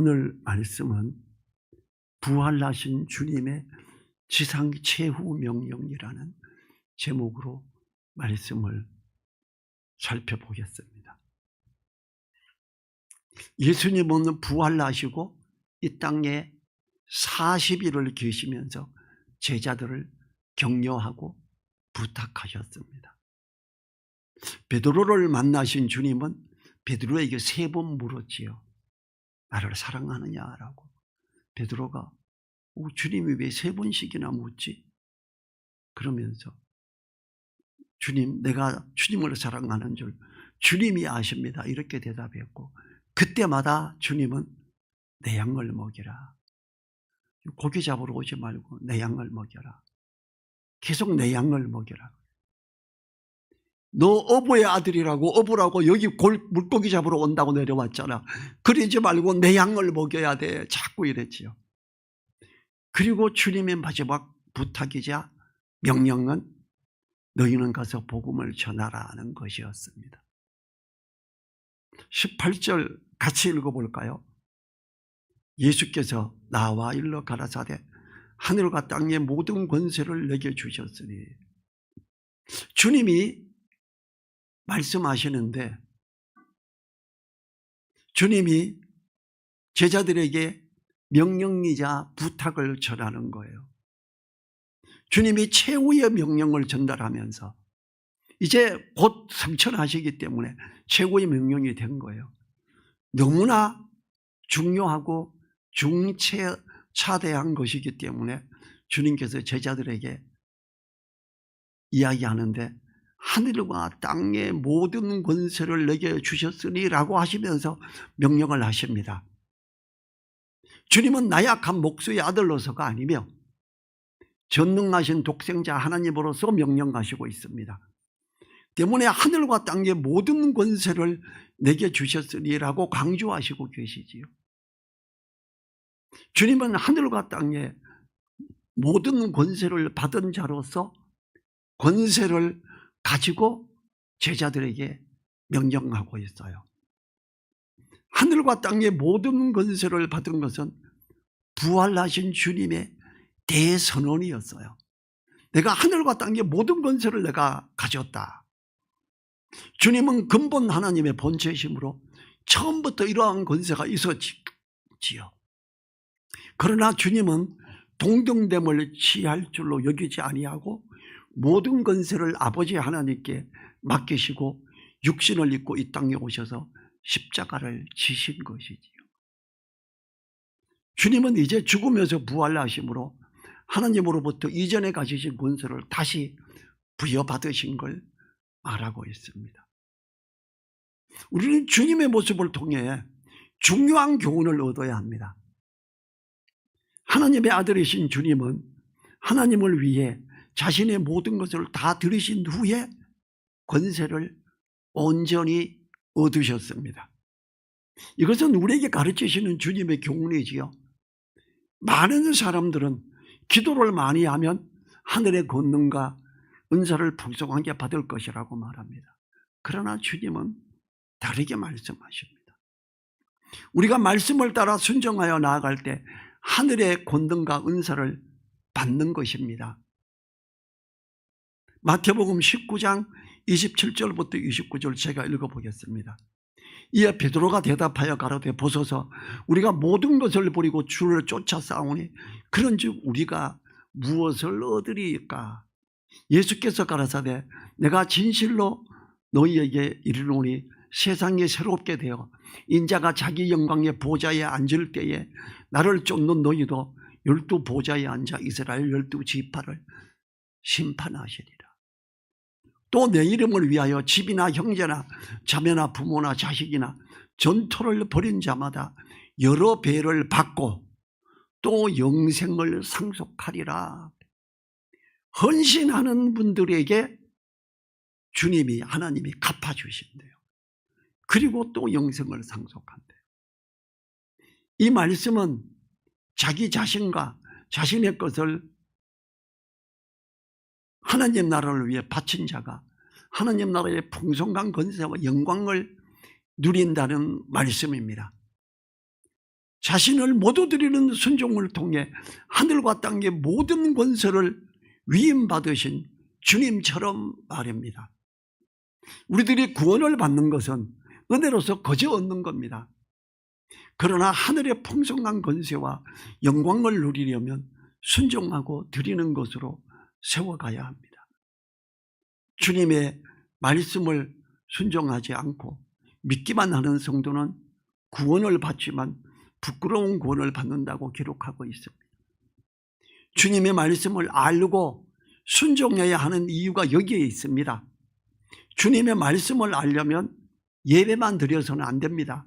오늘 말씀은 부활하신 주님의 지상 최후 명령이라는 제목으로 말씀을 살펴보겠습니다. 예수님은 부활하시고 이 땅에 40일을 계시면서 제자들을 격려하고 부탁하셨습니다. 베드로를 만나신 주님은 베드로에게 3번 물었지요. 나를 사랑하느냐라고. 베드로가 주님이 왜 3번씩이나 묻지? 그러면서 주님, 내가 주님을 사랑하는 줄 주님이 아십니다. 이렇게 대답했고, 그때마다 주님은 내 양을 먹이라. 고기 잡으러 오지 말고 내 양을 먹여라. 계속 내 양을 먹여라. 너 어부의 아들이라고, 어부라고 여기 물고기 잡으러 온다고 내려왔잖아. 그러지 말고 내 양을 먹여야 돼. 자꾸 이랬지요. 그리고 주님의 마지막 부탁이자 명령은 너희는 가서 복음을 전하라는 것이었습니다. 18절 같이 읽어볼까요? 예수께서 나와 일러 가라사대 하늘과 땅의 모든 권세를 내게 주셨으니. 주님이 말씀하시는데 주님이 제자들에게 명령이자 부탁을 전하는 거예요. 주님이 최후의 명령을 전달하면서 이제 곧 승천하시기 때문에 최고의 명령이 된 거예요. 너무나 중요하고 중차대한 것이기 때문에 주님께서 제자들에게 이야기하는데 하늘과 땅의 모든 권세를 내게 주셨으니 라고 하시면서 명령을 하십니다. 주님은 나약한 목수의 아들로서가 아니며 전능하신 독생자 하나님으로서 명령하시고 있습니다. 때문에 하늘과 땅의 모든 권세를 내게 주셨으니 라고 강조하시고 계시지요. 주님은 하늘과 땅의 모든 권세를 받은 자로서 권세를 가지고 제자들에게 명령하고 있어요. 하늘과 땅의 모든 권세를 받은 것은 부활하신 주님의 대선언이었어요. 내가 하늘과 땅의 모든 권세를 내가 가졌다. 주님은 근본 하나님의 본체이심으로 처음부터 이러한 권세가 있었지요. 그러나 주님은 동등됨을 취할 줄로 여기지 아니하고 모든 권세를 아버지 하나님께 맡기시고 육신을 입고 이 땅에 오셔서 십자가를 지신 것이지요. 주님은 이제 죽으면서 부활하심으로 하나님으로부터 이전에 가지신 권세를 다시 부여받으신 걸 말하고 있습니다. 우리는 주님의 모습을 통해 중요한 교훈을 얻어야 합니다. 하나님의 아들이신 주님은 하나님을 위해 자신의 모든 것을 다 들이신 후에 권세를 온전히 얻으셨습니다. 이것은 우리에게 가르치시는 주님의 교훈이지요. 많은 사람들은 기도를 많이 하면 하늘의 권능과 은사를 풍성하게 받을 것이라고 말합니다. 그러나 주님은 다르게 말씀하십니다. 우리가 말씀을 따라 순종하여 나아갈 때 하늘의 권능과 은사를 받는 것입니다. 마태복음 19장 27절부터 29절 제가 읽어보겠습니다. 이에 베드로가 대답하여 가로되 보소서 우리가 모든 것을 버리고 주를 쫓아 싸우니 그런즉 우리가 무엇을 얻으리까? 예수께서 가라사대 내가 진실로 너희에게 이르노니 세상이 새롭게 되어 인자가 자기 영광의 보좌에 앉을 때에 나를 쫓는 너희도 12 보좌에 앉아 이스라엘 12 지파를 심판하시리라. 또 내 이름을 위하여 집이나 형제나 자매나 부모나 자식이나 전토를 벌인 자마다 여러 배를 받고 또 영생을 상속하리라. 헌신하는 분들에게 주님이 하나님이 갚아주신대요. 그리고 또 영생을 상속한대요. 이 말씀은 자기 자신과 자신의 것을 하나님 나라를 위해 바친 자가 하나님 나라의 풍성한 권세와 영광을 누린다는 말씀입니다. 자신을 모두 드리는 순종을 통해 하늘과 땅의 모든 권세를 위임받으신 주님처럼 말입니다. 우리들이 구원을 받는 것은 은혜로서 거저 얻는 겁니다. 그러나 하늘의 풍성한 권세와 영광을 누리려면 순종하고 드리는 것으로 세워가야 합니다. 주님의 말씀을 순종하지 않고 믿기만 하는 성도는 구원을 받지만 부끄러운 구원을 받는다고 기록하고 있습니다. 주님의 말씀을 알고 순종해야 하는 이유가 여기에 있습니다. 주님의 말씀을 알려면 예배만 드려서는 안 됩니다.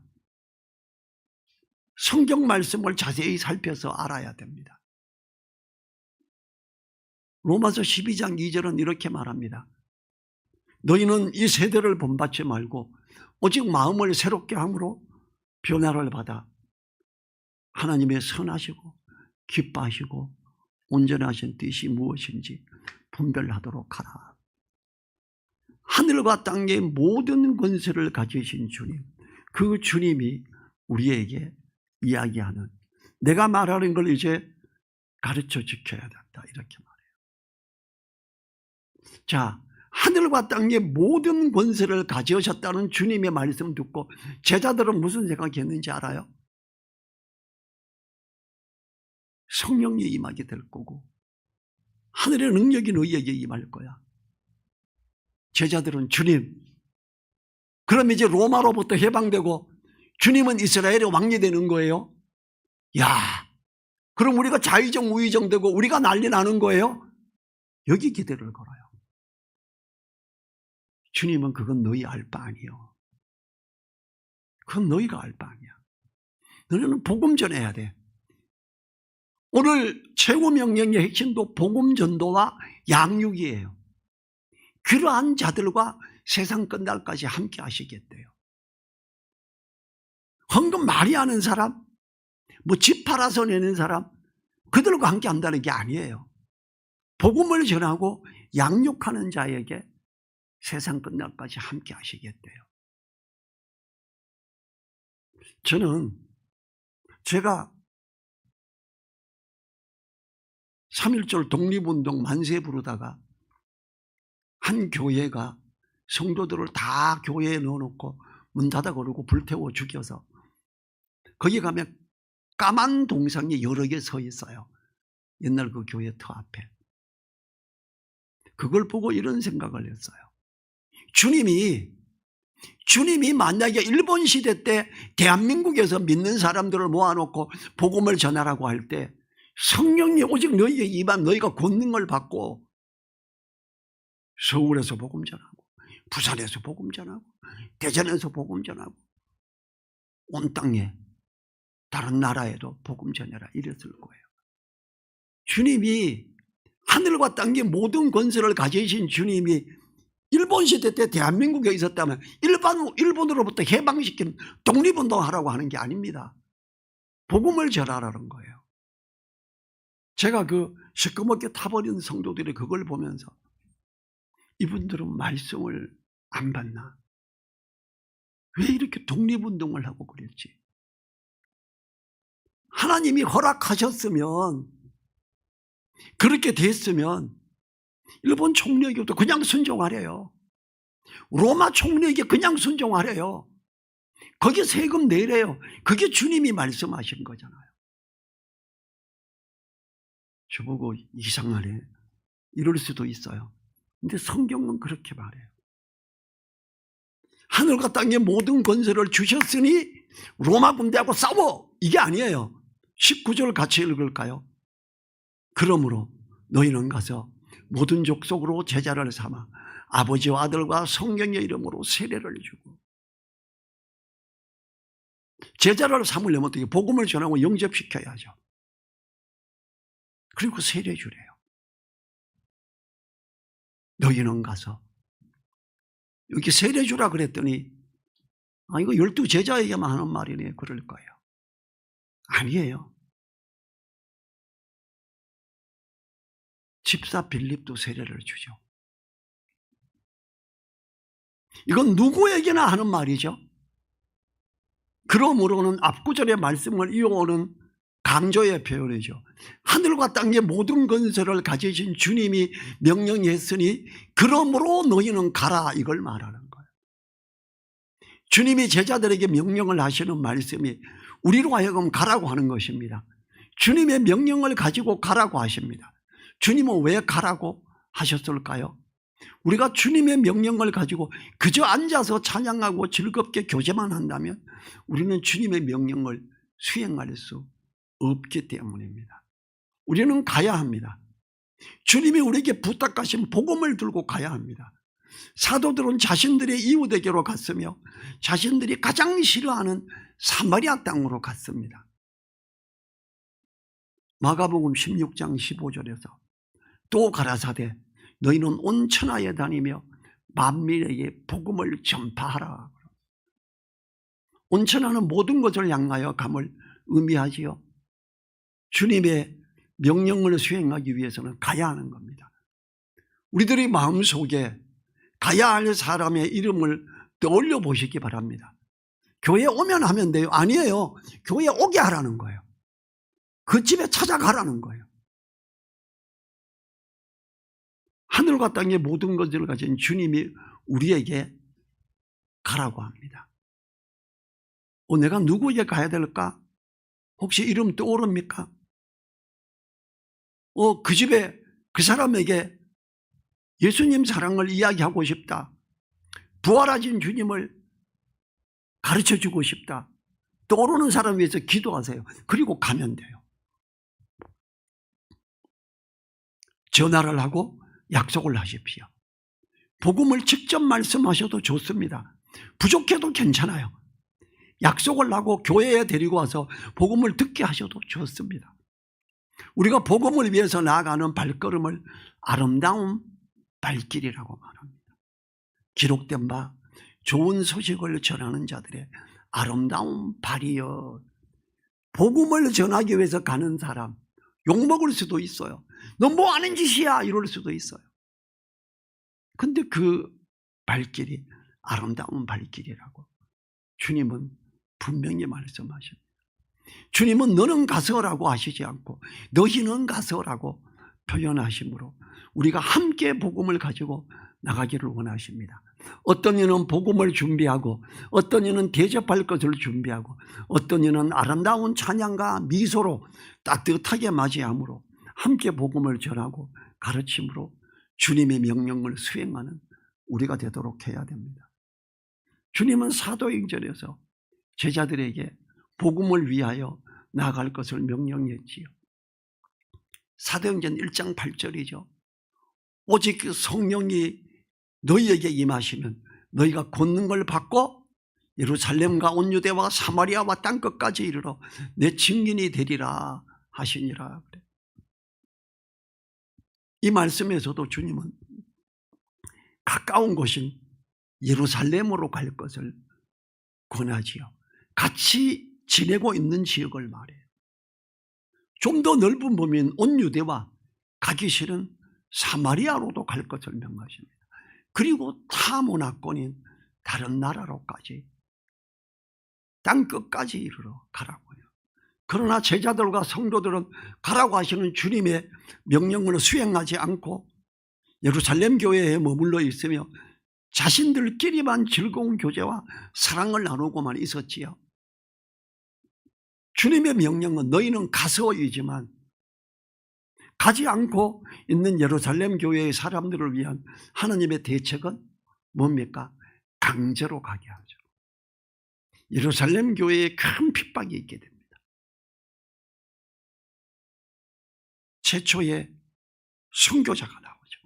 성경 말씀을 자세히 살펴서 알아야 됩니다. 로마서 12장 2절은 이렇게 말합니다. 너희는 이 세대를 본받지 말고 오직 마음을 새롭게 함으로 변화를 받아 하나님의 선하시고 기뻐하시고 온전하신 뜻이 무엇인지 분별하도록 하라. 하늘과 땅의 모든 권세를 가지신 주님, 그 주님이 우리에게 이야기하는, 내가 말하는 걸 이제 가르쳐 지켜야 된다, 이렇게 말해요. 자, 하늘과 땅의 모든 권세를 가지셨다는 주님의 말씀 듣고 제자들은 무슨 생각했는지 알아요? 성령이 임하게 될 거고 하늘의 능력이 너희에게 임할 거야. 제자들은 주님, 그럼 이제 로마로부터 해방되고 주님은 이스라엘의 왕이 되는 거예요? 야, 그럼 우리가 자의정 우의정 되고 우리가 난리 나는 거예요? 여기 기대를 걸어요. 주님은 그건 너희 알 바 아니요. 그건 너희가 알 바 아니야. 너희는 복음 전해야 돼. 오늘 최고 명령의 핵심도 복음 전도와 양육이에요. 그러한 자들과 세상 끝날까지 함께 하시겠대요. 헌금 많이 하는 사람, 뭐 집 팔아서 내는 사람, 그들과 함께 한다는 게 아니에요. 복음을 전하고 양육하는 자에게 세상 끝날까지 함께 하시겠대요. 저는 제가 3.1절 독립운동 만세 부르다가 한 교회가 성도들을 다 교회에 넣어놓고 문 닫아 걸고 불태워 죽여서 거기 가면 까만 동상이 여러 개 서 있어요. 옛날 그 교회 터 앞에. 그걸 보고 이런 생각을 했어요. 주님이 만약에 일본 시대 때 대한민국에서 믿는 사람들을 모아놓고 복음을 전하라고 할 때 성령이 오직 너희에게 임한 너희가 권능을 받고 서울에서 복음 전하고 부산에서 복음 전하고 대전에서 복음 전하고 온 땅에 다른 나라에도 복음 전해라 이랬을 거예요. 주님이 하늘과 땅의 모든 권세를 가지신 주님이 일본 시대 때 대한민국에 있었다면 일본으로부터 해방시킨 독립운동하라고 하는 게 아닙니다. 복음을 전하라는 거예요. 제가 그 시꺼멓게 타버린 성도들이 그걸 보면서 이분들은 말씀을 안 받나? 왜 이렇게 독립운동을 하고 그랬지? 하나님이 허락하셨으면, 그렇게 됐으면 일본 총리에게도 그냥 순종하래요. 로마 총리에게 그냥 순종하래요. 거기 세금 내래요. 그게 주님이 말씀하신 거잖아요. 저보고 이상하네, 이럴 수도 있어요. 근데 성경은 그렇게 말해요. 하늘과 땅의 모든 권세를 주셨으니 로마 군대하고 싸워, 이게 아니에요. 19절 같이 읽을까요? 그러므로 너희는 가서 모든 족속으로 제자를 삼아 아버지와 아들과 성령의 이름으로 세례를 주고. 제자를 삼으려면 어떻게? 복음을 전하고 영접시켜야죠. 그리고 세례 주래요. 너희는 가서. 여기 세례 주라 그랬더니 이거 12제자에게만 하는 말이네 그럴 거예요. 아니에요. 집사 빌립도 세례를 주죠. 이건 누구에게나 하는 말이죠. 그러므로는 앞구절의 말씀을 이어오는 강조의 표현이죠. 하늘과 땅의 모든 건설을 가지신 주님이 명령했으니 그러므로 너희는 가라, 이걸 말하는 거예요. 주님이 제자들에게 명령을 하시는 말씀이 우리로 하여금 가라고 하는 것입니다. 주님의 명령을 가지고 가라고 하십니다. 주님은 왜 가라고 하셨을까요? 우리가 주님의 명령을 가지고 그저 앉아서 찬양하고 즐겁게 교제만 한다면 우리는 주님의 명령을 수행할 수 없기 때문입니다. 우리는 가야 합니다. 주님이 우리에게 부탁하신 복음을 들고 가야 합니다. 사도들은 자신들의 이웃에게로 갔으며 자신들이 가장 싫어하는 사마리아 땅으로 갔습니다. 마가복음 16장 15절에서 또 가라사대 너희는 온 천하에 다니며 만민에게 복음을 전파하라. 온 천하는 모든 것을 향하여 감을 의미하지요. 주님의 명령을 수행하기 위해서는 가야 하는 겁니다. 우리들의 마음속에 가야 할 사람의 이름을 떠올려 보시기 바랍니다. 교회에 오면 하면 돼요? 아니에요. 교회에 오게 하라는 거예요. 그 집에 찾아가라는 거예요. 하늘과 땅의 모든 것을 가진 주님이 우리에게 가라고 합니다. 내가 누구에게 가야 될까? 혹시 이름 떠오릅니까? 그 집에 그 사람에게 예수님 사랑을 이야기하고 싶다. 부활하신 주님을 가르쳐주고 싶다. 떠오르는 사람 위해서 기도하세요. 그리고 가면 돼요. 전화를 하고 약속을 하십시오. 복음을 직접 말씀하셔도 좋습니다. 부족해도 괜찮아요. 약속을 하고 교회에 데리고 와서 복음을 듣게 하셔도 좋습니다. 우리가 복음을 위해서 나아가는 발걸음을 아름다운 발길이라고 말합니다. 기록된 바 좋은 소식을 전하는 자들의 아름다운 발이여. 복음을 전하기 위해서 가는 사람 욕먹을 수도 있어요. 너 뭐 하는 짓이야 이럴 수도 있어요. 근데 그 발길이 아름다운 발길이라고 주님은 분명히 말씀하십니다. 주님은 너는 가서라고 하시지 않고 너희는 가서라고 표현하시므로 우리가 함께 복음을 가지고 나가기를 원하십니다. 어떤 이는 복음을 준비하고 어떤 이는 대접할 것을 준비하고 어떤 이는 아름다운 찬양과 미소로 따뜻하게 맞이함으로 함께 복음을 전하고 가르침으로 주님의 명령을 수행하는 우리가 되도록 해야 됩니다. 주님은 사도행전에서 제자들에게 복음을 위하여 나아갈 것을 명령했지요. 사도행전 1장 8절이죠. 오직 그 성령이 너희에게 임하시면 너희가 권능 걸 받고 예루살렘과 온 유대와 사마리아와 땅끝까지 이르러 내 증인이 되리라 하시니라. 이 말씀에서도 주님은 가까운 곳인 예루살렘으로 갈 것을 권하지요. 같이 지내고 있는 지역을 말해요. 좀 더 넓은 범위인 온 유대와 가기 싫은 사마리아로도 갈 것을 명하십니다. 그리고 타 문화권인 다른 나라로까지 땅끝까지 이르러 가라고요. 그러나 제자들과 성도들은 가라고 하시는 주님의 명령을 수행하지 않고 예루살렘 교회에 머물러 있으며 자신들끼리만 즐거운 교제와 사랑을 나누고만 있었지요. 주님의 명령은 너희는 가서이지만 가지 않고 있는 예루살렘 교회의 사람들을 위한 하나님의 대책은 뭡니까? 강제로 가게 하죠. 예루살렘 교회에 큰 핍박이 있게 됩니다. 최초의 순교자가 나오죠.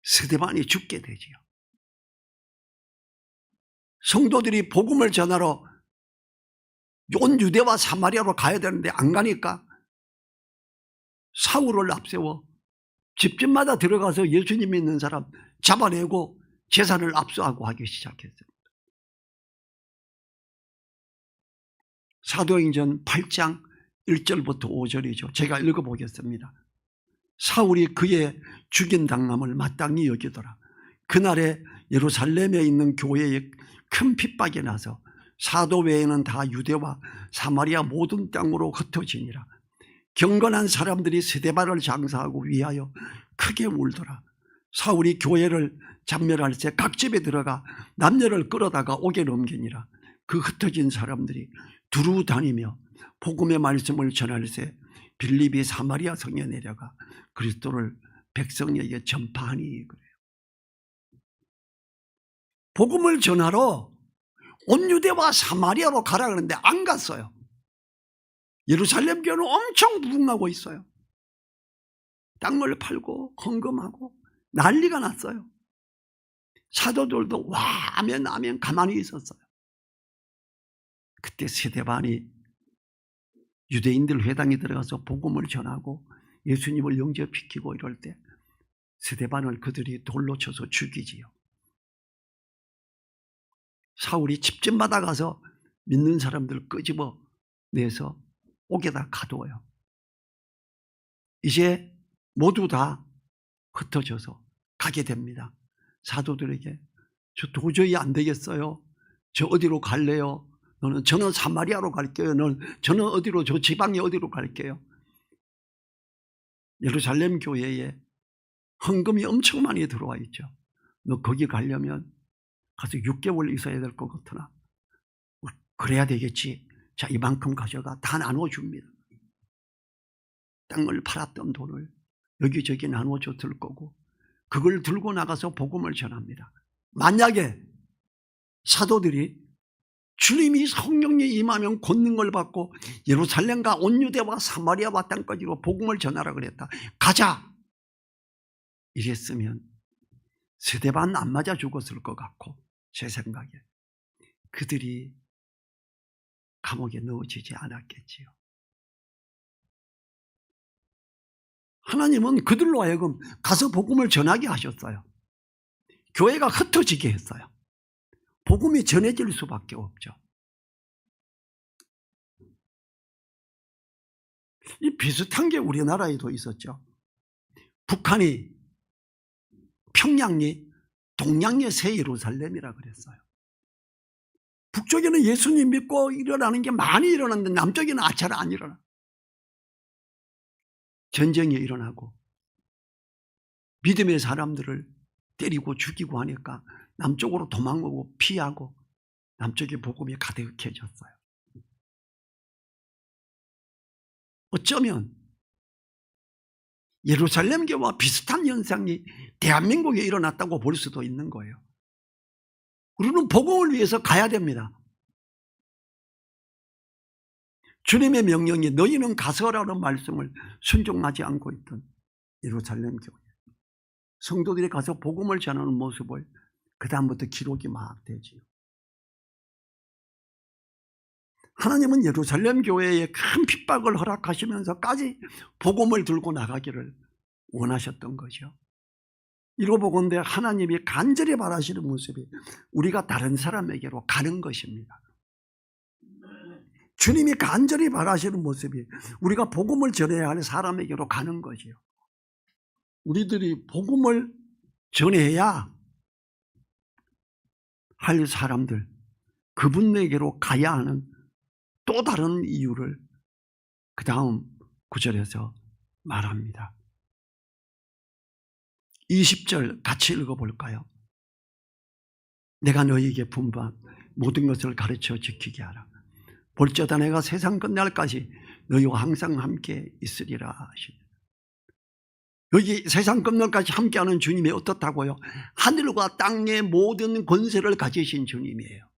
스데반이 죽게 되지요. 성도들이 복음을 전하러 온 유대와 사마리아로 가야 되는데 안 가니까 사울을 앞세워 집집마다 들어가서 예수님 믿는 사람 잡아내고 재산을 압수하고 하기 시작했습니다. 사도행전 8장 1절부터 5절이죠. 제가 읽어보겠습니다. 사울이 그의 죽인 당함을 마땅히 여기더라. 그날에 예루살렘에 있는 교회에 큰 핍박이 나서 사도 외에는 다 유대와 사마리아 모든 땅으로 흩어지니라. 경건한 사람들이 스데반을 장사하고 위하여 크게 울더라. 사울이 교회를 잔멸할 때 각 집에 들어가 남녀를 끌어다가 옥에 넘기니라. 그 흩어진 사람들이 두루 다니며 복음의 말씀을 전할 때 빌립이 사마리아 성에 내려가 그리스도를 백성에게 전파하니 그래요. 복음을 전하러 온 유대와 사마리아로 가라 그러는데 안 갔어요. 예루살렘 교회는 엄청 부흥하고 있어요. 땅을 팔고 헌금하고 난리가 났어요. 사도들도 와 아멘 아멘 가만히 있었어요. 그때 스데반이 유대인들 회당에 들어가서 복음을 전하고 예수님을 영접시키고 이럴 때 스데반을 그들이 돌로 쳐서 죽이지요. 사울이 집집마다 가서 믿는 사람들을 끄집어 내서 옥에다 가두어요. 이제 모두 다 흩어져서 가게 됩니다. 사도들에게 저 도저히 안 되겠어요. 저 어디로 갈래요? 저는 사마리아로 갈게요. 저는 어디로 저 지방에 어디로 갈게요. 예루살렘 교회에 헌금이 엄청 많이 들어와 있죠. 너 거기 가려면 가서 6개월 있어야 될 것 같으나 그래야 되겠지. 자 이만큼 가져가. 다 나눠줍니다. 땅을 팔았던 돈을 여기저기 나눠줬을 거고 그걸 들고 나가서 복음을 전합니다. 만약에 사도들이 주님이 성령이 임하면 권능을 받고 예루살렘과 온 유대와 사마리아와 땅까지로 복음을 전하라 그랬다. 가자! 이랬으면 스데반 안 맞아 죽었을 것 같고 제 생각에 그들이 감옥에 넣어지지 않았겠지요. 하나님은 그들로 하여금 가서 복음을 전하게 하셨어요. 교회가 흩어지게 했어요. 복음이 전해질 수밖에 없죠. 이 비슷한 게 우리나라에도 있었죠. 북한이 평양이 동양의 새 예루살렘이라 그랬어요. 북쪽에는 예수님 믿고 일어나는 게 많이 일어났는데 남쪽에는 잘 안 일어나. 전쟁이 일어나고 믿음의 사람들을 때리고 죽이고 하니까 남쪽으로 도망오고 피하고 남쪽의 복음이 가득해졌어요. 어쩌면 예루살렘 교회와 비슷한 현상이 대한민국에 일어났다고 볼 수도 있는 거예요. 우리는 복음을 위해서 가야 됩니다. 주님의 명령이 너희는 가서라는 말씀을 순종하지 않고 있던 예루살렘 교회. 성도들이 가서 복음을 전하는 모습을 그 다음부터 기록이 막 되지요. 하나님은 예루살렘 교회에 큰 핍박을 허락하시면서까지 복음을 들고 나가기를 원하셨던 거죠. 이러보건대 하나님이 간절히 바라시는 모습이 우리가 다른 사람에게로 가는 것입니다. 주님이 간절히 바라시는 모습이 우리가 복음을 전해야 할 사람에게로 가는 거지요. 우리들이 복음을 전해야 할 사람들, 그분에게로 가야 하는 또 다른 이유를 그 다음 구절에서 말합니다. 20절 같이 읽어볼까요? 내가 너희에게 분부한 모든 것을 가르쳐 지키게 하라. 볼지어다 내가 세상 끝날까지 너희와 항상 함께 있으리라 하시니. 여기 세상 끝날까지 함께하는 주님이 어떻다고요? 하늘과 땅의 모든 권세를 가지신 주님이에요.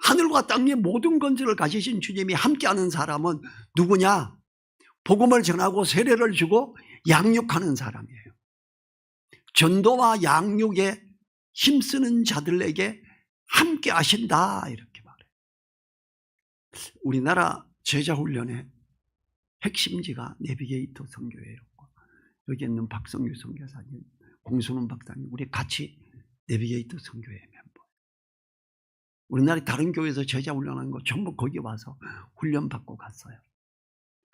하늘과 땅의 모든 권세를 가지신 주님이 함께하는 사람은 누구냐? 복음을 전하고 세례를 주고 양육하는 사람이에요. 전도와 양육에 힘쓰는 자들에게 함께 하신다 이렇게 말해요. 우리나라 제자훈련의 핵심지가 내비게이터 선교회였고 여기 있는 박성규 선교사님, 공순훈 박사님 우리 같이 내비게이터 선교회 멤버. 우리나라 다른 교회에서 제자훈련한 거 전부 거기 와서 훈련받고 갔어요.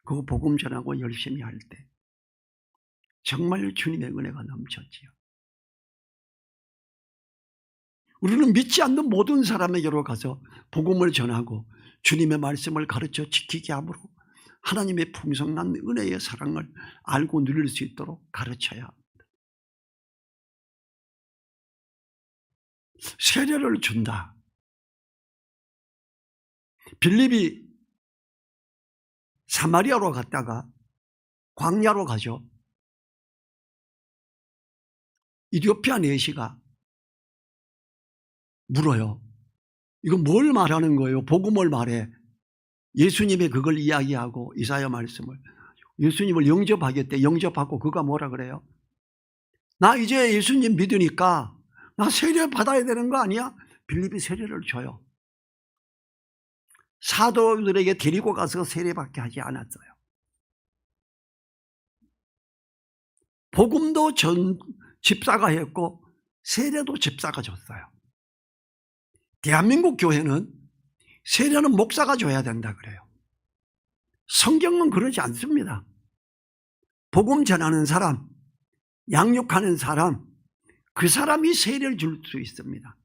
그거 복음 전하고 열심히 할 때 정말 주님의 은혜가 넘쳤지요. 우리는 믿지 않는 모든 사람에게로 가서 복음을 전하고 주님의 말씀을 가르쳐 지키게 함으로 하나님의 풍성한 은혜의 사랑을 알고 누릴 수 있도록 가르쳐야 합니다. 세례를 준다. 빌립이 사마리아로 갔다가 광야로 가죠. 이디오피아 내시가 물어요. 이거 뭘 말하는 거예요? 복음을 말해. 예수님이 그걸 이야기하고 이사야 말씀을. 예수님을 영접하겠대. 영접하고 그가 뭐라 그래요? 나 이제 예수님 믿으니까 나 세례 받아야 되는 거 아니야? 빌립이 세례를 줘요. 사도들에게 데리고 가서 세례받게 하지 않았어요. 복음도 집사가 했고 세례도 집사가 줬어요. 대한민국 교회는 세례는 목사가 줘야 된다 그래요. 성경은 그러지 않습니다. 복음 전하는 사람, 양육하는 사람, 그 사람이 세례를 줄 수 있습니다.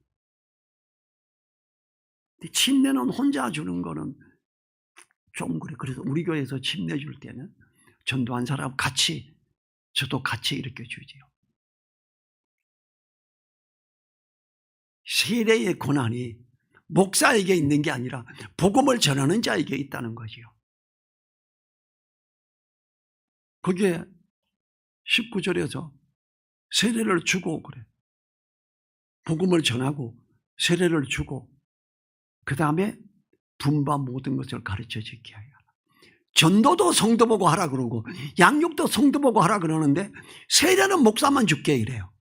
침례는 혼자 주는 거는 좀 그래. 그래서 우리 교회에서 침례 줄 때는 전도한 사람 같이, 저도 같이 이렇게 주지요. 세례의 권한이 목사에게 있는 게 아니라 복음을 전하는 자에게 있다는 거지요. 거기에 19절에서 세례를 주고 그래. 복음을 전하고 세례를 주고 그 다음에 분바 모든 것을 가르쳐 지켜야 해요. 전도도 성도 보고 하라 그러고 양육도 성도 보고 하라 그러는데 세례는 목사만 줄게 이래요.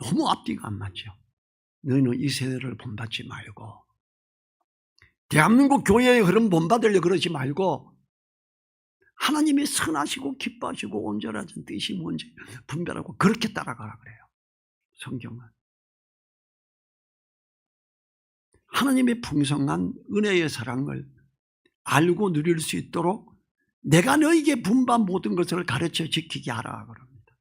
너무 앞뒤가 안 맞죠. 너희는 이 세대를 본받지 말고 대한민국 교회의 흐름 본받으려 그러지 말고 하나님이 선하시고 기뻐하시고 온전하신 뜻이 뭔지 분별하고 그렇게 따라가라 그래요. 성경은 하나님의 풍성한 은혜의 사랑을 알고 누릴 수 있도록 내가 너에게 분반 모든 것을 가르쳐 지키게 하라 그럽니다.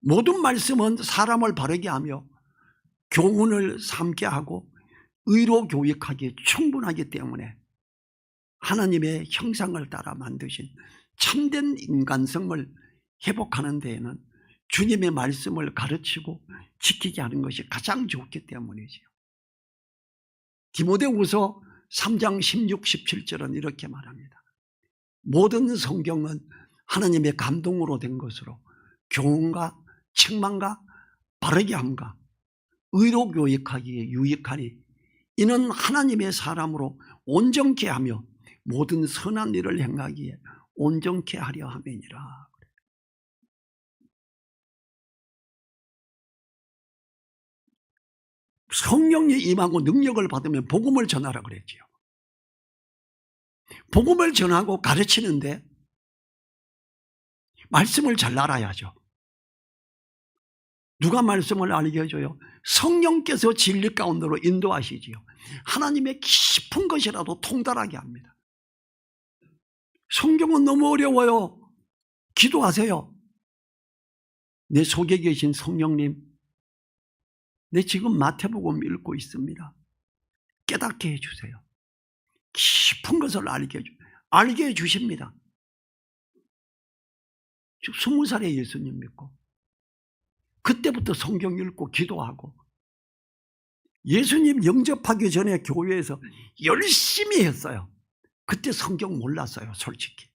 모든 말씀은 사람을 바르게 하며 교훈을 삼게 하고 의로 교육하기에 충분하기 때문에 하나님의 형상을 따라 만드신 참된 인간성을 회복하는 데에는 주님의 말씀을 가르치고 지키게 하는 것이 가장 좋기 때문이지요. 디모데후서 3장 16, 17절은 이렇게 말합니다. 모든 성경은 하나님의 감동으로 된 것으로 교훈과 책망과 바르게 함과 의로 교육하기에 유익하니 이는 하나님의 사람으로 온전케 하며 모든 선한 일을 행하기에 온전케 하려 함이니라. 성령이 임하고 능력을 받으면 복음을 전하라 그랬지요. 복음을 전하고 가르치는데 말씀을 잘 알아야죠. 누가 말씀을 알게 해줘요? 성령께서 진리 가운데로 인도하시지요. 하나님의 깊은 것이라도 통달하게 합니다. 성경은 너무 어려워요. 기도하세요. 내 속에 계신 성령님, 내 지금 마태복음 읽고 있습니다. 깨닫게 해주세요. 깊은 것을 알게 해주십니다. 20살에 예수님 믿고 그때부터 성경 읽고 기도하고 예수님 영접하기 전에 교회에서 열심히 했어요. 그때 성경 몰랐어요, 솔직히.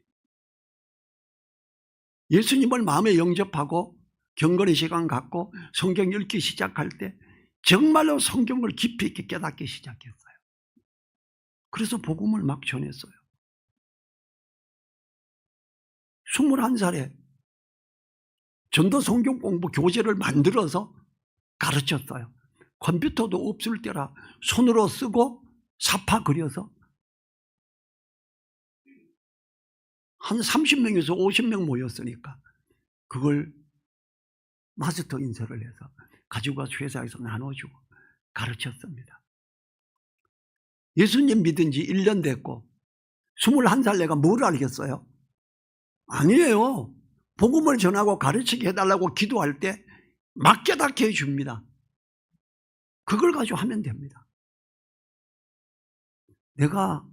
예수님을 마음에 영접하고 경건의 시간 갖고 성경 읽기 시작할 때 정말로 성경을 깊이 있게 깨닫기 시작했어요. 그래서 복음을 막 전했어요. 21살에 전도 성경 공부 교재를 만들어서 가르쳤어요. 컴퓨터도 없을 때라 손으로 쓰고 사파 그려서 한 30명에서 50명 모였으니까 그걸 마스터 인쇄를 해서 가지고 가서 회사에서 나눠주고 가르쳤습니다. 예수님 믿은 지 1년 됐고 21살 내가 뭘 알겠어요? 아니에요. 복음을 전하고 가르치게 해달라고 기도할 때 막 깨닫게 해줍니다. 그걸 가지고 하면 됩니다. 내가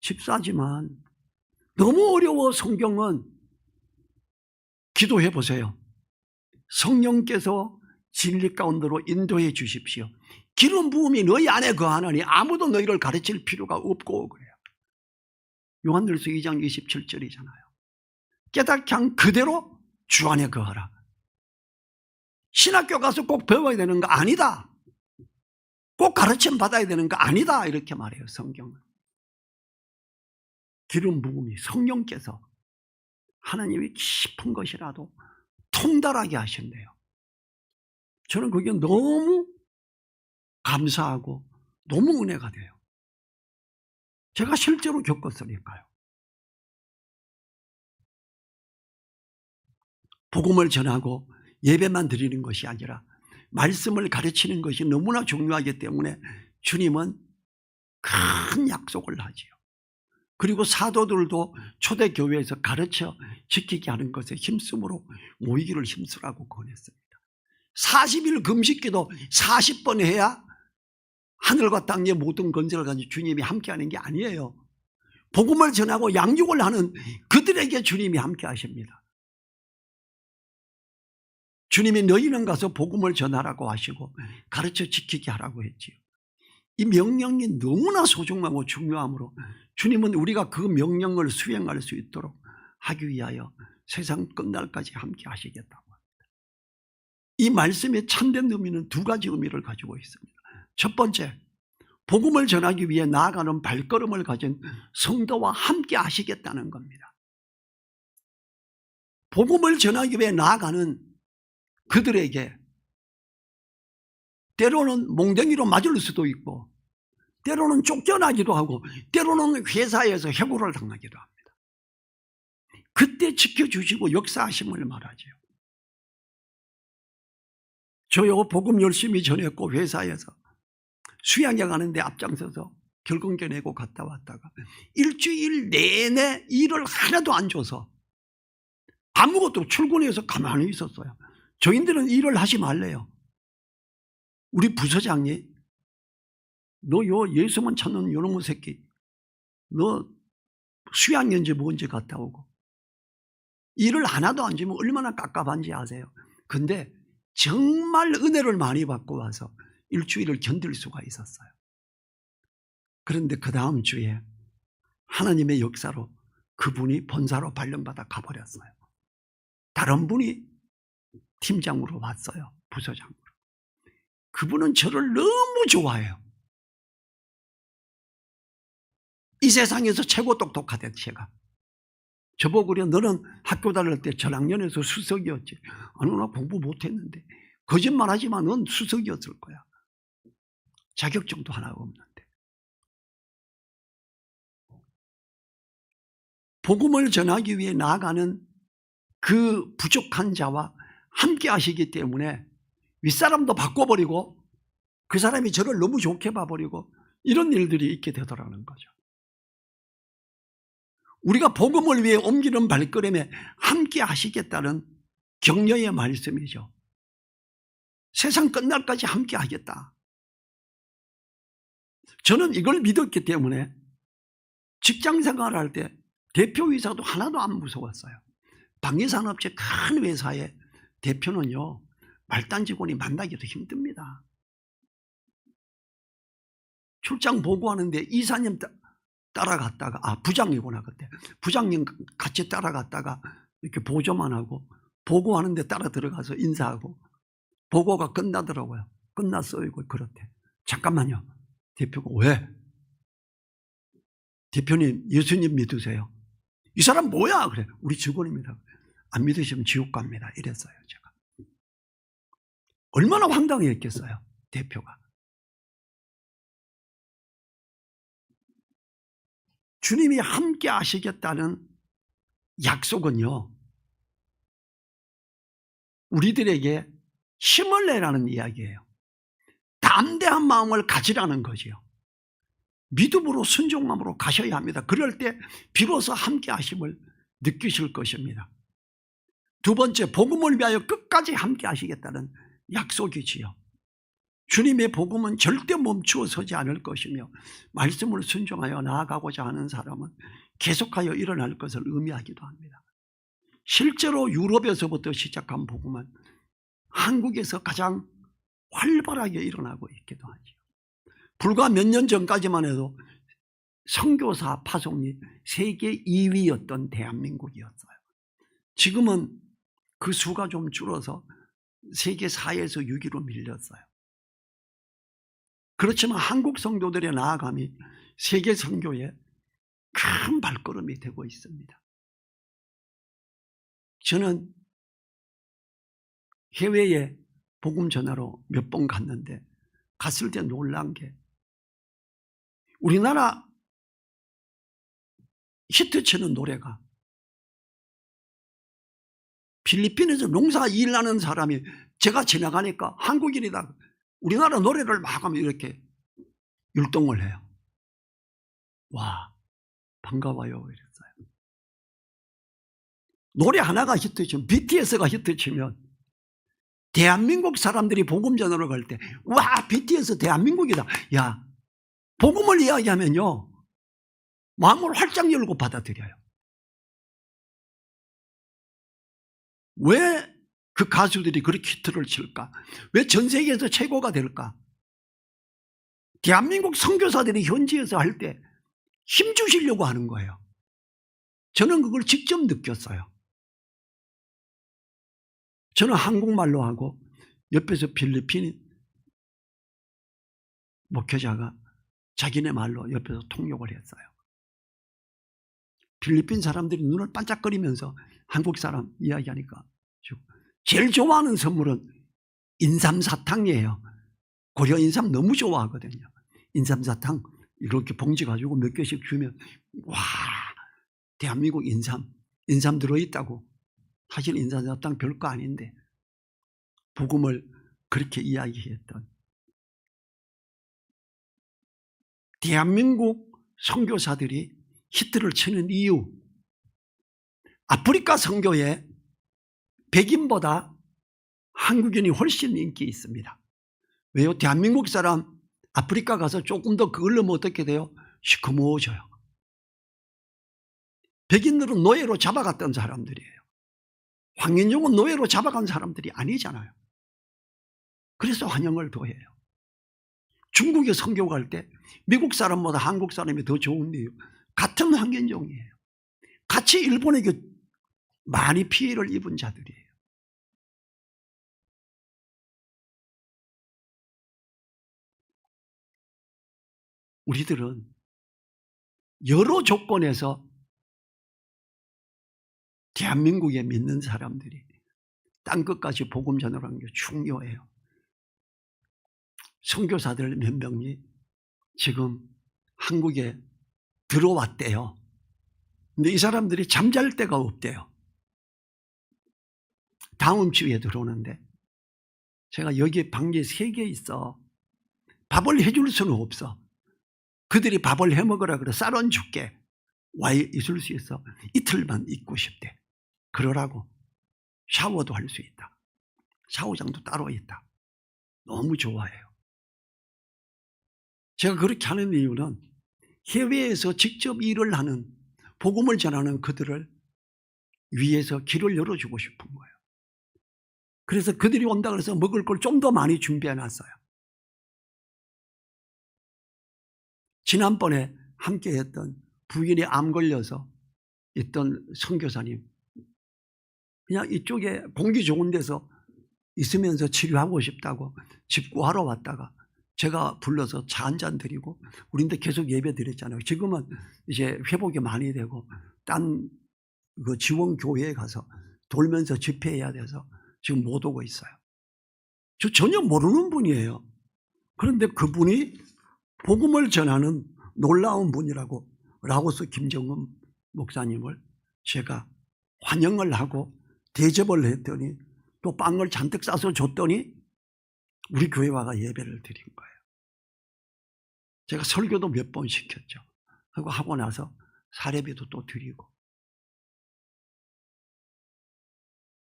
집사지만 너무 어려워. 성경은 기도해 보세요. 성령께서 진리 가운데로 인도해 주십시오. 기름 부음이 너희 안에 거하느니 아무도 너희를 가르칠 필요가 없고 그래요. 요한일서 2장 27절이잖아요. 깨닫게 한 그대로 주 안에 거하라. 신학교 가서 꼭 배워야 되는 거 아니다. 꼭 가르침 받아야 되는 거 아니다. 이렇게 말해요, 성경은. 기름 부음이 성령께서 하나님이 깊은 것이라도 통달하게 하신대요. 저는 그게 너무 감사하고 너무 은혜가 돼요. 제가 실제로 겪었으니까요. 복음을 전하고 예배만 드리는 것이 아니라 말씀을 가르치는 것이 너무나 중요하기 때문에 주님은 큰 약속을 하지요. 그리고 사도들도 초대교회에서 가르쳐 지키게 하는 것에 힘쓰므로 모이기를 힘쓰라고 권했습니다. 40일 금식기도 40번 해야 하늘과 땅의 모든 건설을 가지고 주님이 함께하는 게 아니에요. 복음을 전하고 양육을 하는 그들에게 주님이 함께 하십니다. 주님이 너희는 가서 복음을 전하라고 하시고 가르쳐 지키게 하라고 했지요. 이 명령이 너무나 소중하고 중요하므로 주님은 우리가 그 명령을 수행할 수 있도록 하기 위하여 세상 끝날까지 함께 하시겠다고 합니다. 이 말씀의 참된 의미는 두 가지 의미를 가지고 있습니다. 첫 번째, 복음을 전하기 위해 나아가는 발걸음을 가진 성도와 함께 하시겠다는 겁니다. 복음을 전하기 위해 나아가는 그들에게 때로는 몽둥이로 맞을 수도 있고 때로는 쫓겨나기도 하고 때로는 회사에서 해고를 당하기도 합니다. 그때 지켜주시고 역사하심을 말하죠. 저요 복음 열심히 전했고 회사에서 수양회 가는데 앞장서서 결근교 내고 갔다 왔다가 일주일 내내 일을 하나도 안 줘서 아무것도 출근해서 가만히 있었어요. 저희들은 일을 하지 말래요. 우리 부서장이 너 요 예수만 찾는 요놈의 새끼 너 수양연지 뭔지 갔다 오고 일을 하나도 안 주면 얼마나 깝깝한지 아세요? 근데 정말 은혜를 많이 받고 와서 일주일을 견딜 수가 있었어요. 그런데 그 다음 주에 하나님의 역사로 그분이 본사로 발령받아 가버렸어요. 다른 분이 팀장으로 왔어요. 부서장으로. 그분은 저를 너무 좋아해요. 이 세상에서 최고 똑똑하대 제가. 저보고 그래 너는 학교 다닐 때 전학년에서 수석이었지. 아니 나 공부 못했는데. 거짓말하지만 넌 수석이었을 거야. 자격증도 하나 없는데. 복음을 전하기 위해 나아가는 그 부족한 자와 함께 하시기 때문에 윗사람도 바꿔버리고 그 사람이 저를 너무 좋게 봐버리고 이런 일들이 있게 되더라는 거죠. 우리가 복음을 위해 옮기는 발걸음에 함께 하시겠다는 격려의 말씀이죠. 세상 끝날까지 함께 하겠다. 저는 이걸 믿었기 때문에 직장 생활할 때 대표이사도 하나도 안 무서웠어요. 방위산업체 큰 회사의 대표는요 말단 직원이 만나기도 힘듭니다. 출장 보고하는데 이사님 따라갔다가 부장이구나 그때 부장님 같이 따라갔다가 이렇게 보조만 하고 보고하는데 따라 들어가서 인사하고 보고가 끝나더라고요. 끝났어요. 그렇대. 잠깐만요. 대표가 왜? 대표님 예수님 믿으세요? 이 사람 뭐야? 그래. 우리 직원입니다. 안 믿으시면 지옥 갑니다. 이랬어요. 제가. 얼마나 황당했겠어요. 대표가. 주님이 함께 하시겠다는 약속은요. 우리들에게 힘을 내라는 이야기예요. 담대한 마음을 가지라는 거죠. 믿음으로 순종함으로 가셔야 합니다. 그럴 때 비로소 함께 하심을 느끼실 것입니다. 두 번째, 복음을 위하여 끝까지 함께 하시겠다는 약속이지요. 주님의 복음은 절대 멈추어 서지 않을 것이며 말씀을 순종하여 나아가고자 하는 사람은 계속하여 일어날 것을 의미하기도 합니다. 실제로 유럽에서부터 시작한 복음은 한국에서 가장 활발하게 일어나고 있기도 하죠. 불과 몇 년 전까지만 해도 선교사 파송이 세계 2위였던 대한민국이었어요. 지금은 그 수가 좀 줄어서 세계 4에서 6위로 밀렸어요. 그렇지만 한국 성도들의 나아감이 세계 선교에 큰 발걸음이 되고 있습니다. 저는 해외에 복음 전하러 몇 번 갔는데 갔을 때 놀란 게 우리나라 히트치는 노래가 필리핀에서 농사 일하는 사람이 제가 지나가니까 한국인이다. 우리나라 노래를 막 하면 이렇게 율동을 해요. 와, 반가워요 이랬어요. 노래 하나가 히트치면, BTS가 히트치면 대한민국 사람들이 복음 전하러 갈 때 와, BTS 대한민국이다. 야, 복음을 이야기하면요 마음을 활짝 열고 받아들여요. 왜 그 가수들이 그렇게 히트를 칠까? 왜 전 세계에서 최고가 될까? 대한민국 선교사들이 현지에서 할 때 힘주시려고 하는 거예요. 저는 그걸 직접 느꼈어요. 저는 한국말로 하고 옆에서 필리핀 목회자가 자기네 말로 옆에서 통역을 했어요. 필리핀 사람들이 눈을 반짝거리면서 한국 사람 이야기하니까 제일 좋아하는 선물은 인삼사탕이에요. 고려 인삼 너무 좋아하거든요. 인삼사탕 이렇게 봉지 가지고 몇 개씩 주면 와, 대한민국 인삼 들어있다고. 사실 인삼사탕 별거 아닌데 복음을 그렇게 이야기했던 대한민국 선교사들이 히트를 치는 이유, 아프리카 선교에 백인보다 한국인이 훨씬 인기 있습니다. 왜요? 대한민국 사람 아프리카 가서 조금 더 그걸로 어떻게 돼요? 시커머워져요. 백인들은 노예로 잡아갔던 사람들이에요. 황인종은 노예로 잡아간 사람들이 아니잖아요. 그래서 환영을 더해요. 중국에 선교 갈 때 미국 사람보다 한국 사람이 더 좋은 이유, 같은 황인종이에요. 같이 일본에게 많이 피해를 입은 자들이에요. 우리들은 여러 조건에서 대한민국에 믿는 사람들이 땅 끝까지 복음 전하는 게 중요해요. 선교사들 몇 명이 지금 한국에 들어왔대요. 근데 이 사람들이 잠잘 데가 없대요. 다음 주에 들어오는데 제가 여기 방에 3개 있어. 밥을 해줄 수는 없어. 그들이 밥을 해먹으라 그래. 쌀은 줄게. 와 있을 수 있어. 이틀만 있고 싶대. 그러라고. 샤워도 할 수 있다. 샤워장도 따로 있다. 너무 좋아해요. 제가 그렇게 하는 이유는 해외에서 직접 일을 하는, 복음을 전하는 그들을 위해서 길을 열어주고 싶은 거예요. 그래서 그들이 온다 그래서 먹을 걸 좀 더 많이 준비해 놨어요. 지난번에 함께 했던 부인이 암 걸려서 있던 선교사님, 그냥 이쪽에 공기 좋은 데서 있으면서 치료하고 싶다고 집 구하러 왔다가 제가 불러서 차 한 잔 드리고, 우리인데 계속 예배 드렸잖아요. 지금은 이제 회복이 많이 되고 딴 그 지원 교회에 가서 돌면서 집회해야 돼서 지금 못 오고 있어요. 저 전혀 모르는 분이에요. 그런데 그분이 복음을 전하는 놀라운 분이라고 라오스 김정은 목사님을 제가 환영을 하고 대접을 했더니 또 빵을 잔뜩 싸서 줬더니 우리 교회 와가 예배를 드린 거예요. 제가 설교도 몇 번 시켰죠. 그리고 하고 나서 사례비도 또 드리고.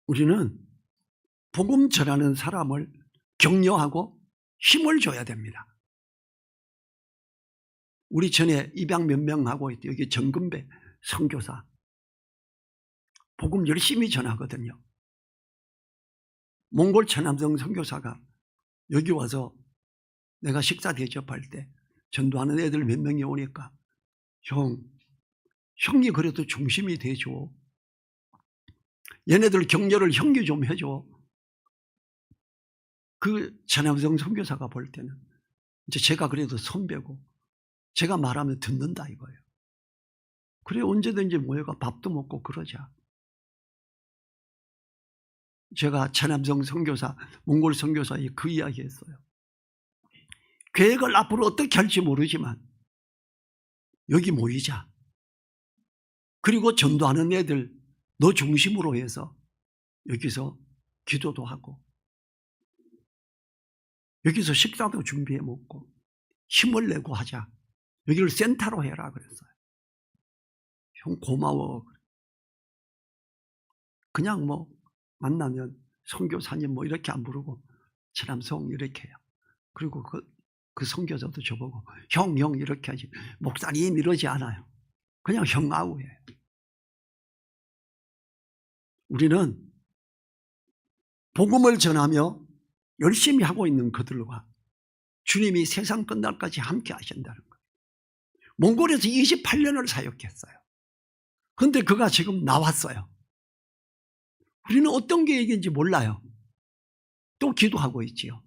우리는 복음 전하는 사람을 격려하고 힘을 줘야 됩니다. 우리 전에 입양 몇 명하고 여기 정금배 선교사 복음 열심히 전하거든요. 몽골 천암성 선교사가 여기 와서 내가 식사 대접할 때 전도하는 애들 몇 명이 오니까 형이 그래도 중심이 돼줘. 얘네들 격려를 형이 좀 해줘. 그 천암성 선교사가 볼 때는 이제 제가 그래도 선배고 제가 말하면 듣는다 이거예요. 그래 언제든지 모여가 밥도 먹고 그러자. 제가 천암성 선교사, 몽골 선교사에 그 이야기 했어요. 계획을 앞으로 어떻게 할지 모르지만 여기 모이자. 그리고 전도하는 애들 너 중심으로 해서 여기서 기도도 하고 여기서 식사도 준비해 먹고 힘을 내고 하자. 여기를 센터로 해라 그랬어요. 형 고마워. 그냥 뭐 만나면 선교사님 뭐 이렇게 안 부르고 천암성 이렇게 해요. 그리고 그 선교사도 저보고 형 이렇게 하지 목사님 이러지 않아요. 그냥 형하고 해요. 우리는 복음을 전하며 열심히 하고 있는 그들과 주님이 세상 끝날까지 함께 하신다는 거예요. 몽골에서 28년을 사역했어요. 그런데 그가 지금 나왔어요. 우리는 어떤 계획인지 몰라요. 또 기도하고 있지요.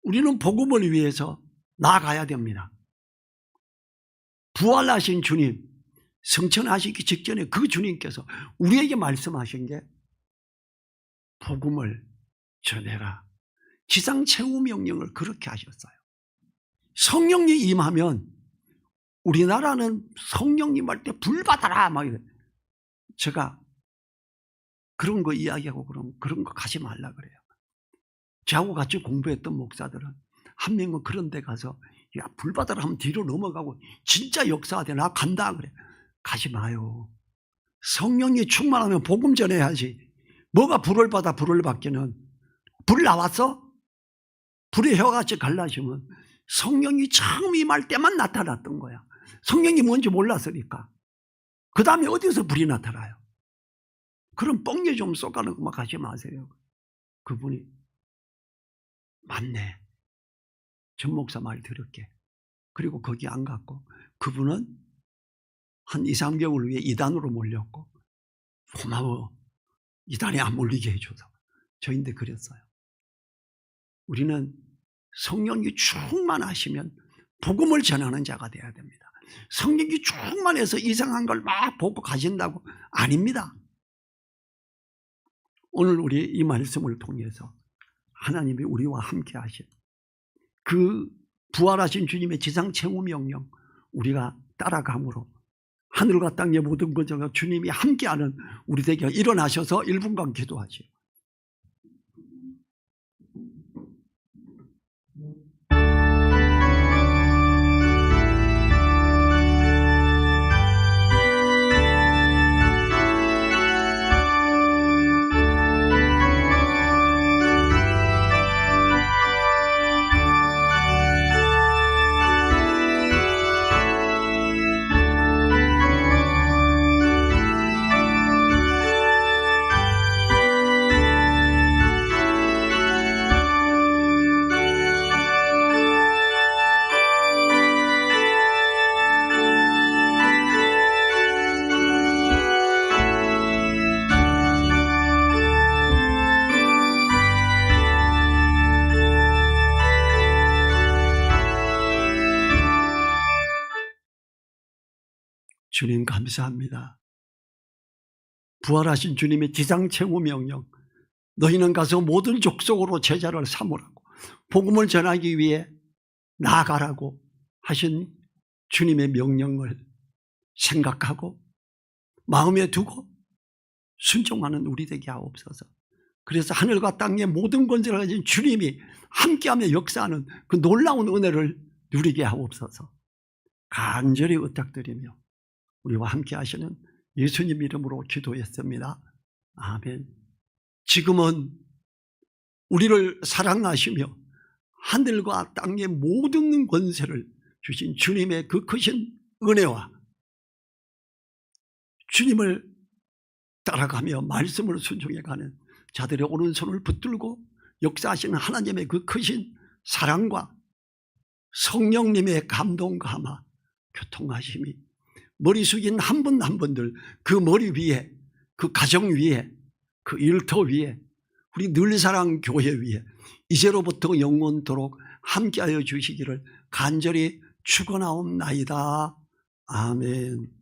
우리는 복음을 위해서 나아가야 됩니다. 부활하신 주님, 성천하시기 직전에 그 주님께서 우리에게 말씀하신 게 복음을 전해라. 지상최후 명령을 그렇게 하셨어요. 성령이 임하면 우리나라는 성령님 할 때 불 받아라 막 이래. 제가 그런 거 이야기하고 그런 거 가지 말라 그래요. 저하고 같이 공부했던 목사들은 한 명은 그런 데 가서 야, 불 받아라 하면 뒤로 넘어가고 진짜 역사하대 나 간다 그래. 가지 마요. 성령이 충만하면 복음 전해야지. 뭐가 불을 받아 불을 받기는. 불 나왔어? 불이 혀같이 갈라지면 성령이 처음 임할 때만 나타났던 거야. 성령이 뭔지 몰랐으니까. 그 다음에 어디서 불이 나타나요? 그럼 뻥에 좀 쏘가는 막 하지 마세요. 그분이 맞네. 전 목사 말 들을게. 그리고 거기 안 갔고 그분은 한 2, 3개월 후에 이단으로 몰렸고 고마워. 이단에 안 몰리게 해줘서. 저인데 그랬어요. 우리는 성령이 충만하시면 복음을 전하는 자가 돼야 됩니다. 성령이 충만해서 이상한 걸 막 보고 가신다고? 아닙니다. 오늘 우리 이 말씀을 통해서 하나님이 우리와 함께 하신 그 부활하신 주님의 지상최후 명령 우리가 따라감으로 하늘과 땅의 모든 것과 주님이 함께하는 우리 되게 일어나셔서 1분간 기도하시오. 주님 감사합니다. 부활하신 주님의 지상최후 명령 너희는 가서 모든 족속으로 제자를 삼으라고 복음을 전하기 위해 나아가라고 하신 주님의 명령을 생각하고 마음에 두고 순종하는 우리 되게 하옵소서. 그래서 하늘과 땅의 모든 권세를 가진 주님이 함께하며 역사하는 그 놀라운 은혜를 누리게 하옵소서. 간절히 부탁드리며 우리와 함께 하시는 예수님 이름으로 기도했습니다. 아멘. 지금은 우리를 사랑하시며 하늘과 땅의 모든 권세를 주신 주님의 그 크신 은혜와 주님을 따라가며 말씀을 순종해가는 자들의 오른손을 붙들고 역사하시는 하나님의 그 크신 사랑과 성령님의 감동과 아마 교통하심이 머리 숙인 한 분 한 분들 그 머리 위에, 그 가정 위에, 그 일터 위에, 우리 늘사랑 교회 위에 이제로부터 영원토록 함께하여 주시기를 간절히 축원하옵나이다. 아멘.